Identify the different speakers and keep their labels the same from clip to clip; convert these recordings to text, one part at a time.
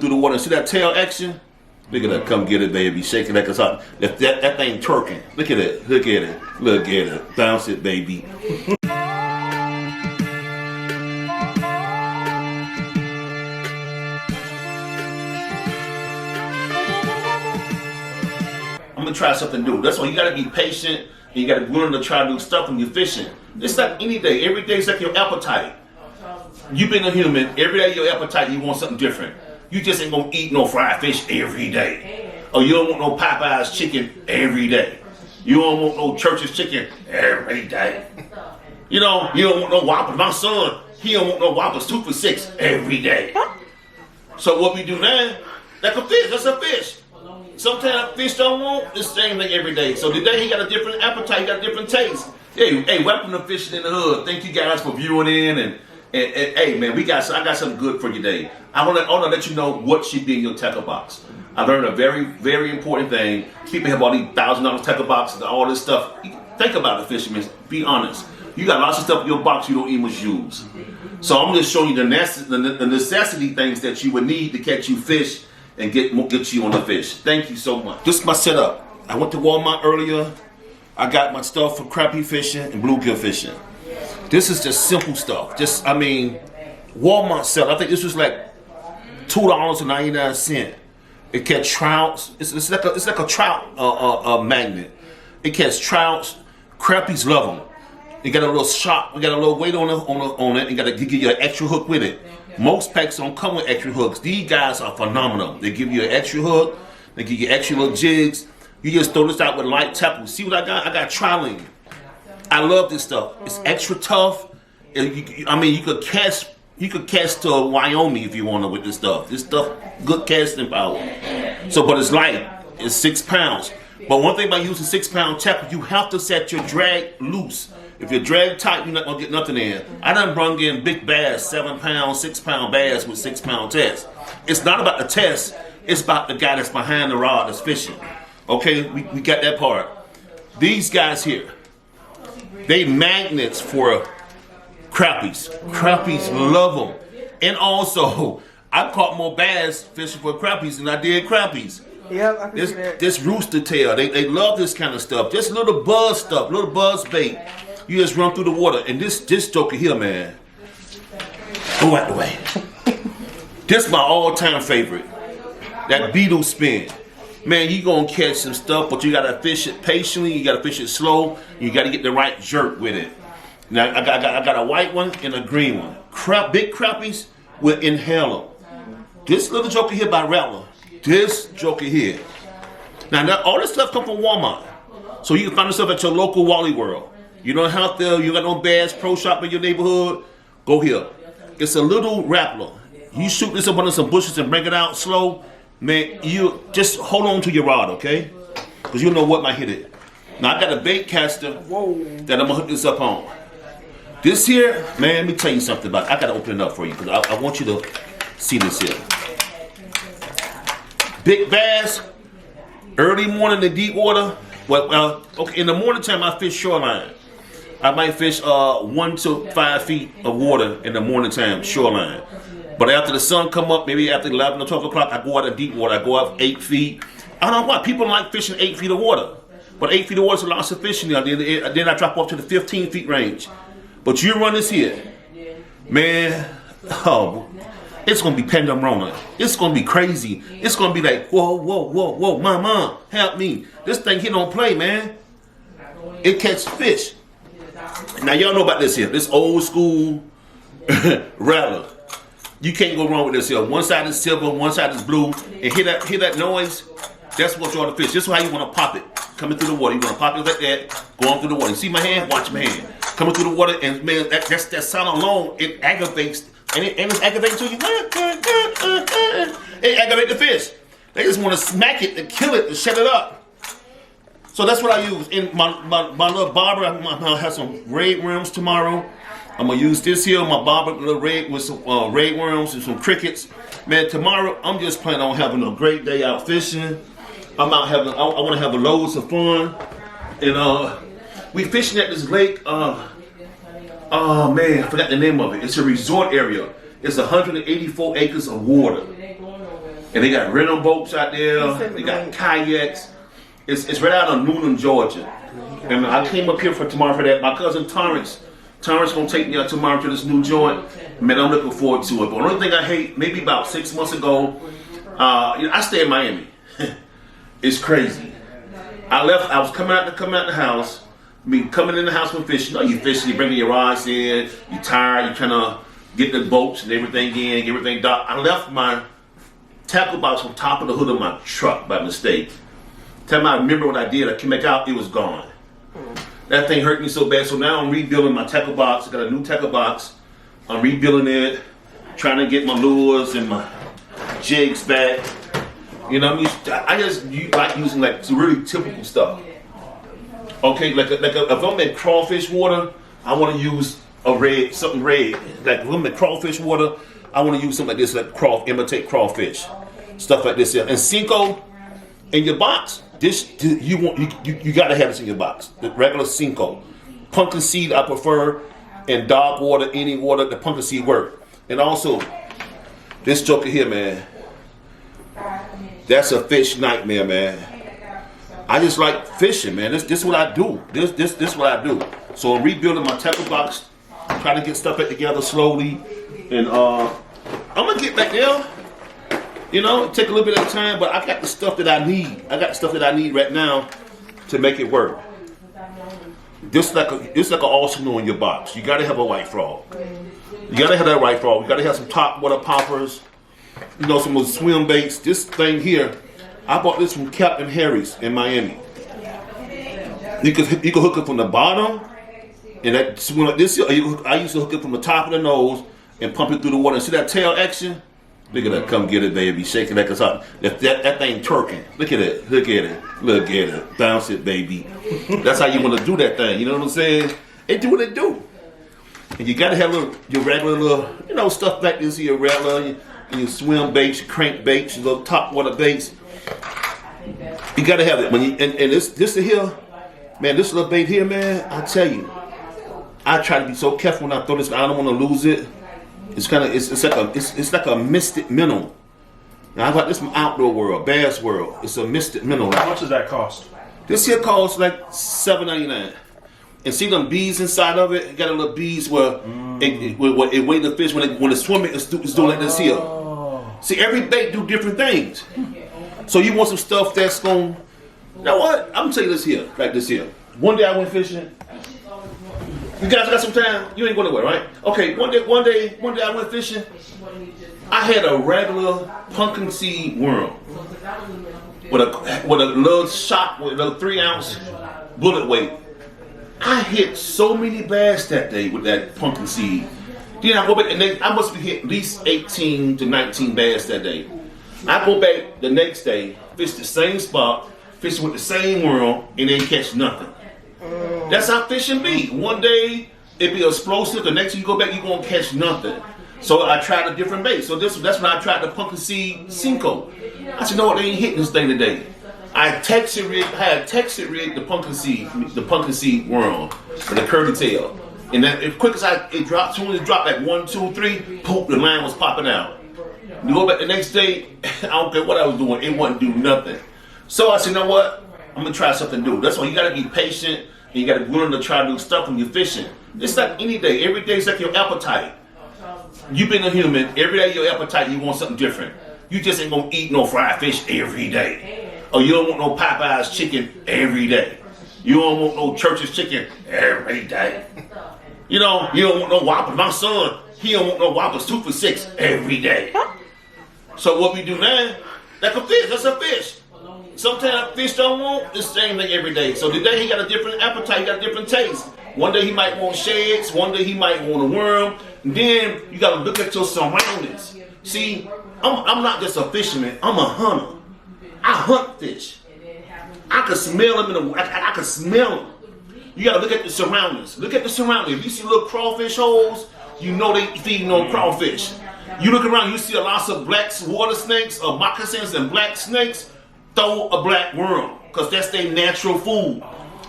Speaker 1: through the water. See that tail action? Look at that. Come get it, baby. Shaking that. Cause that thing twerking. Look at it. Look at it. Look at it. Bounce it, baby. I'm gonna try something new. That's why you gotta be patient and you gotta be willing to try new stuff when you're fishing. It's like any day. Every day is like your appetite. You've been a human. Every day your appetite, you want something different. You just ain't gonna eat no fried fish every day. Or you don't want no Popeye's chicken every day. You don't want no Church's chicken every day. You know, you don't want no Whoppers. My son, he don't want no Whoppers 2 for $6 every day. So what we do now, that's a fish, that's a fish. Sometimes fish don't want the same thing every day. So today he got a different appetite, he got a different taste. Hey, welcome to Fishing in the Hood. Thank you guys for viewing in and hey man, I got something good for you today. I want to let you know what should be in your tackle box. I learned a very, very important thing. People have all these $1,000 tackle boxes and all this stuff. Think about it, fishermen. Be honest. You got lots of stuff in your box you don't even use. So I'm just showing you the necessity things that you would need to catch you fish and get you on the fish. Thank you so much. This is my setup. I went to Walmart earlier. I got my stuff for crappie fishing and bluegill fishing. This is just simple stuff. Walmart sell. I think this was like $2.99. It catch trouts. It's like a trout magnet. It catch trouts. Crappies love them. It got a little shot. We got a little weight on it. You got to give you an extra hook with it. Most packs don't come with extra hooks. These guys are phenomenal. They give you an extra hook. They give you extra little jigs. You just throw this out with light tackle. See what I got? I got trialing. I love this stuff. It's extra tough. I mean, you could cast to Wyoming if you want to with this stuff. This stuff, good casting power. So, but it's light. It's 6 pounds. But one thing about using 6 pound tackle, you have to set your drag loose. If you drag tight, you're not gonna get nothing in. I done brung in big bass, 7 pound, 6 pound bass with 6 pound test. It's not about the test. It's about the guy that's behind the rod that's fishing. Okay, we got that part. These guys here, they magnets for crappies. Crappies love them. And also, I caught more bass fishing for crappies than I did crappies.
Speaker 2: Yep, I can see that.
Speaker 1: This rooster tail, they love this kind of stuff. Just little buzz stuff, little buzz bait. You just run through the water. And this joker here, man, go out the way. This is my all-time favorite. That beetle spin. Man, you gonna catch some stuff, but you gotta fish it patiently. You gotta fish it slow. You gotta get the right jerk with it. Now I got a white one and a green one. Big crappies will inhale them. This little joker here by Rattler. This joker here. Now all this stuff come from Walmart, so you can find this stuff at your local Wally World. You don't have to. You got no Bass Pro Shop in your neighborhood. Go here. It's a little Rattler. You shoot this up under some bushes and bring it out slow. Man, you just hold on to your rod, okay? Because you know what might hit it. Now, I got a bait caster that I'm going to hook this up on. This here, man, let me tell you something about it. I got to open it up for you because I want you to see this here. Big bass, early morning in deep water. Well, okay, in the morning time, I fish shoreline. I might fish 1 to 5 feet of water in the morning time, shoreline. But after the sun come up, maybe after 11 or 12 o'clock, I go out in deep water. I go out 8 feet. I don't know why. People like fishing 8 feet of water. But 8 feet of water is a lot of fishing there. Then I drop up to the 15 feet range. But you run this here. Man, it's going to be pandemonium. It's going to be crazy. It's going to be like, whoa, mama, help me. This thing here don't play, man. It catch fish. Now, y'all know about this here. This old school Rattler. You can't go wrong with this here. One side is silver, one side is blue. And hear that noise? That's what you want to fish. This is how you want to pop it. Coming through the water. You want to pop it like that. Going through the water. You see my hand? Watch my hand. Coming through the water. And man, that sound alone, it aggravates. And it's aggravating to you. It aggravates the fish. They just want to smack it and kill it and shut it up. So that's what I use. In my little bobber, I'm going to have some red worms tomorrow. I'm going to use this here, my bobber little red with some red worms and some crickets. Man, tomorrow, I'm just planning on having a great day out fishing. I want to have loads of fun. And we fishing at this lake. Oh man, I forgot the name of it. It's a resort area. It's 184 acres of water. And they got rental boats out there. They got kayaks. It's right out of Newnan, Georgia. And I came up here for tomorrow for that. My cousin Torrance gonna take me out tomorrow to this new joint. Man, I'm looking forward to it. But the only thing I hate, maybe about 6 months ago, I stay in Miami. It's crazy. I was coming out the house. Coming in the house with fishing. You know, you fishing, you bringing your rods in, you tired, you trying to get the boats and everything in, get everything done. I left my tackle box on top of the hood of my truck by mistake. Time I remember what I did, I came back out, it was gone. That thing hurt me so bad, so now I'm rebuilding my tackle box. I got a new tackle box. I'm rebuilding it, trying to get my lures and my jigs back. You know, I just like using like some really typical stuff. Okay, like if I'm in crawfish water, I want to use something red. Like if I'm in crawfish water, I want to use something like this, like imitate crawfish, stuff like this. And Cinco in your box, you got to have this in your box. The regular Cinco, pumpkin seed I prefer, and dog water, any water, the pumpkin seed work. And also this joker here, man, that's a fish nightmare, man. I just like fishing, man. This is what I do. This is what I do. So I'm rebuilding my tackle box, trying to get stuff back together slowly, and I'm gonna get back there. You know, take a little bit of time, but I got the stuff that I need. I got the stuff that I need right now to make it work. This like an arsenal in your box. You gotta have a white frog. You gotta have that white frog. You gotta have some top water poppers. You know, some swim baits. This thing here, I bought this from Captain Harry's in Miami. You can hook it from the bottom, and that swim like this. I used to hook it from the top of the nose and pump it through the water. And see that tail action? Look at that! Come get it, baby. Shaking like it's hot. That thing twerking. Look at it. Look at it. Look at it. Bounce it, baby. That's how you want to do that thing. You know what I'm saying? It do what it do. And you gotta have your regular little, stuff like this. Your regular, your swim baits, your crank baits, your little top water baits. You gotta have it when you and this here, man. This little bait here, man. I tell you, I try to be so careful when I throw this. I don't want to lose it. It's like a mystic mineral. Now I got this from Outdoor World, Bass World. It's a mystic mineral.
Speaker 2: How much does that cost?
Speaker 1: This here costs like $7.99. And see them bees inside of it? It got a little bees where it wait the fish when it's swimming. It's doing like this here. See, every bait do different things. So you want some stuff that's going. You know what? I'm gonna tell you this here, like this here. One day I went fishing. You guys got some time? You ain't going nowhere, right? Okay. One day I went fishing. I had a regular pumpkin seed worm with a little shot with a little 3-ounce bullet weight. I hit so many bass that day with that pumpkin seed. Then I go back and I must have hit at least 18 to 19 bass that day. I go back the next day, fish the same spot, fish with the same worm, and then catch nothing. That's how fishing be. One day it be explosive, the next time you go back, you're gonna catch nothing. So I tried a different bait. So that's when I tried the pumpkin seed Cinco. I said, no, they ain't hitting this thing today. I had texted Rick the pumpkin seed worm with the curly tail. And then as quick as it dropped, soon as it dropped like 1, 2, 3, poof, the line was popping out. You go back the next day, I don't care what I was doing, it wouldn't do nothing. So I said, you know what? I'm gonna try something new. That's why you gotta be patient and you gotta learn to try new stuff when you're fishing. It's like any day. Every day is like your appetite. You've been a human, every day your appetite, you want something different. You just ain't gonna eat no fried fish every day. Or you don't want no Popeye's chicken every day. You don't want no Church's chicken every day. You don't want no Whoppers. My son, he don't want no Whoppers 2 for $6 every day. So what we do now, like a fish, that's a fish. Sometimes fish don't want the same thing every day. So today he got a different appetite, he got a different taste. One day he might want sheds, one day he might want a worm. And then you gotta look at your surroundings. See, I'm not just a fisherman, I'm a hunter. I hunt fish. I can smell them I can smell them. You gotta look at the surroundings. Look at the surroundings. If you see little crawfish holes, you know they feeding on crawfish. You look around, you see a lot of black water snakes or moccasins and black snakes, throw a black worm, because that's their natural food.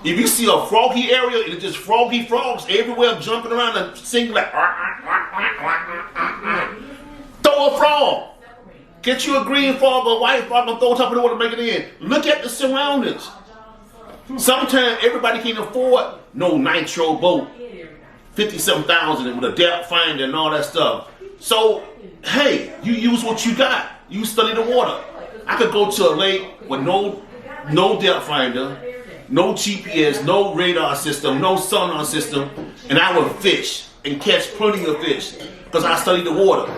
Speaker 1: If you see a froggy area, it's just froggy frogs everywhere jumping around and singing like, throw a frog. Get you a green frog or a white frog and throw it up in the water and bring it in. Look at the surroundings. Sometimes everybody can't afford no nitro boat, 57,000 with a depth finder and all that stuff. So, hey, you use what you got. You study the water. I could go to a lake with no depth finder, no GPS, no radar system, no sonar system, and I would fish and catch plenty of fish because I study the water.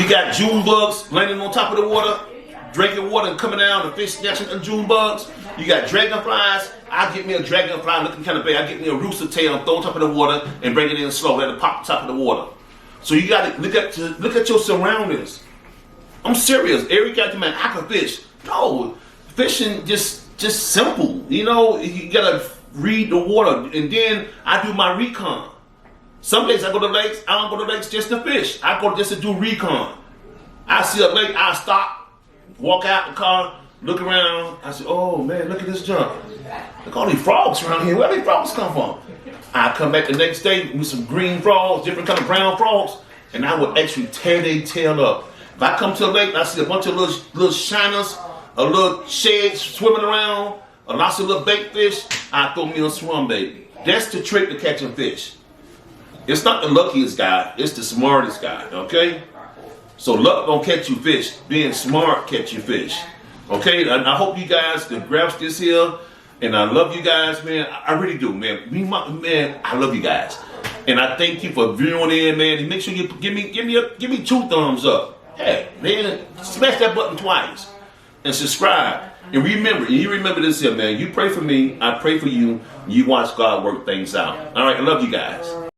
Speaker 1: You got June bugs landing on top of the water, drinking water and coming down, the fish snatching the June bugs. You got dragonflies. I get me a dragonfly looking kind of big. I get me a rooster tail, throw it on top of the water, and bring it in slow. Let it pop top of the water. So you got to look at your surroundings. I'm serious. Every goddamn man, I can fish. No, fishing just simple. You know, you gotta read the water, and then I do my recon. Some days I go to lakes. I don't go to lakes just to fish. I go just to do recon. I see a lake, I stop, walk out the car, look around. I say, oh man, look at this junk. Look at all these frogs around here. Where these frogs come from? I come back the next day with some green frogs, different kind of brown frogs, and I would actually tear their tail up. If I come to a lake and I see a bunch of little shiners, a little sheds swimming around, lots of little bait fish, I throw me a swim bait. That's the trick to catching fish. It's not the luckiest guy, it's the smartest guy, okay? So luck don't catch you fish, being smart catch you fish. Okay, and I hope you guys can grasp this here, and I love you guys, man. I really do, man. Man, I love you guys. And I thank you for viewing in, man. And make sure you give me 2 thumbs up. Hey, man, smash that button twice. And subscribe. And you remember this here, man. You pray for me, I pray for you. You watch God work things out. All right, I love you guys.